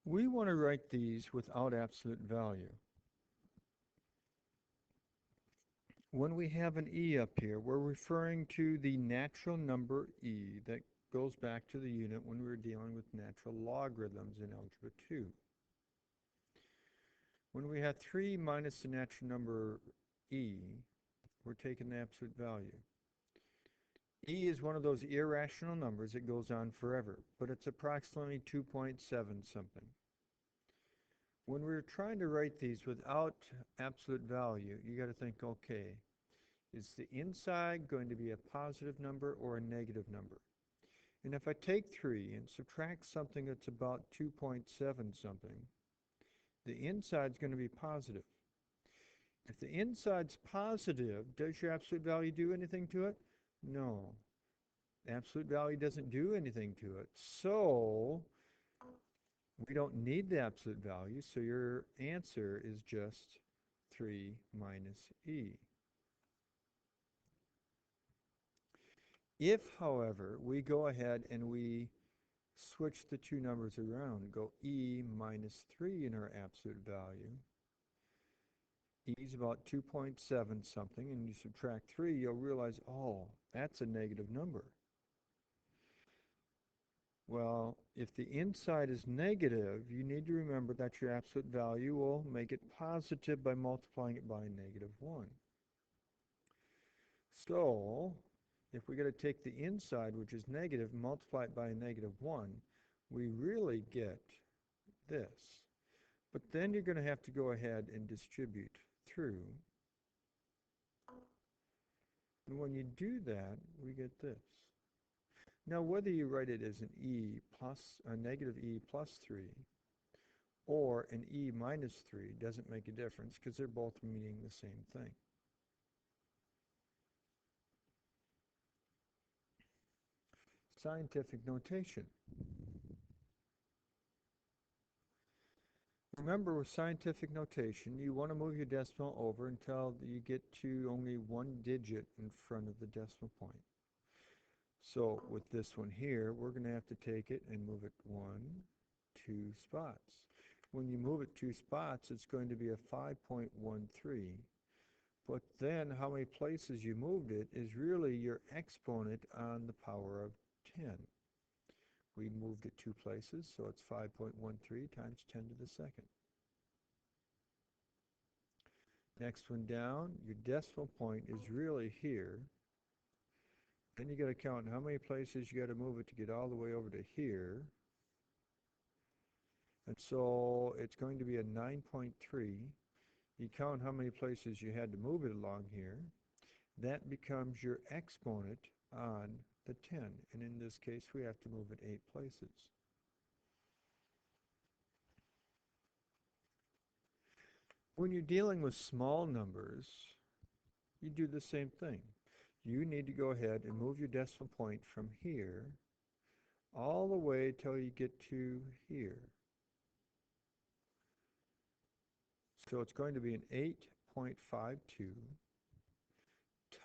We want to write these without absolute value. When we have an e up here, we're referring to the natural number e that goes back to the unit when we were dealing with natural logarithms in Algebra 2. When we have 3 minus the natural number e, we're taking the absolute value. E is one of those irrational numbers that goes on forever, but it's approximately 2.7 something. When we're trying to write these without absolute value, you got to think, okay, is the inside going to be a positive number or a negative number? And if I take 3 and subtract something that's about 2.7 something, the inside's going to be positive. If the inside's positive, does your absolute value do anything to it? No. Absolute value doesn't do anything to it. So we don't need the absolute value, so your answer is just 3 minus e. If, however, we go ahead and we switch the two numbers around and go e minus 3 in our absolute value, e is about 2.7 something, and you subtract 3, you'll realize, oh, that's a negative number. Well, if the inside is negative, you need to remember that your absolute value will make it positive by multiplying it by -1. So, if we got to take the inside, which is negative, and multiply it by a -1, we really get this. But then you're going to have to go ahead and distribute through. And when you do that, we get this. Now, whether you write it as an e plus, a negative e plus 3, or an e minus 3 doesn't make a difference because they're both meaning the same thing. Scientific notation. Remember, with scientific notation, you want to move your decimal over until you get to only one digit in front of the decimal point. So with this one here, we're going to have to take it and move it 1, 2 spots. When you move it 2 spots, it's going to be a 5.13. But then how many places you moved it is really your exponent on the power of 10. We moved it 2 places, so it's 5.13 times 10 to the second. Next one down, your decimal point is really here. Then you got to count how many places you got to move it to get all the way over to here. And so it's going to be a 9.3. You count how many places you had to move it along here. That becomes your exponent on the 10. And in this case, we have to move it 8 places. When you're dealing with small numbers, you do the same thing. You need to go ahead and move your decimal point from here all the way till you get to here. So it's going to be an 8.52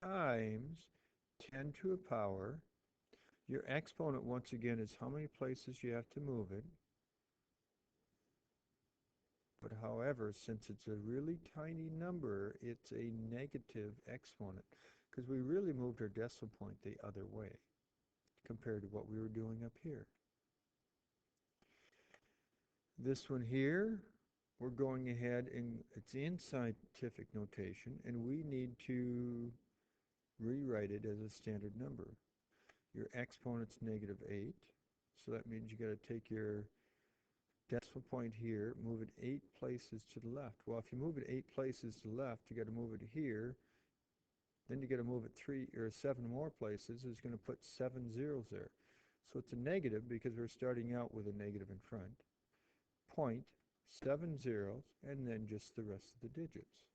times 10 to a power. Your exponent, once again, is how many places you have to move it. But however, since it's a really tiny number, it's a negative exponent because we really moved our decimal point the other way compared to what we were doing up here. This one here, we're going ahead and it's in scientific notation, and we need to rewrite it as a standard number. Your exponent's -8, so that means you got to take your decimal point here, move it 8 places to the left. Well, if you move it 8 places to the left, you got to move it here. Then you got to move it 3 or 7 more places. It's going to put 7 zeros there. So it's a negative because we're starting out with a negative in front. 0.7 zeros, and then just the rest of the digits.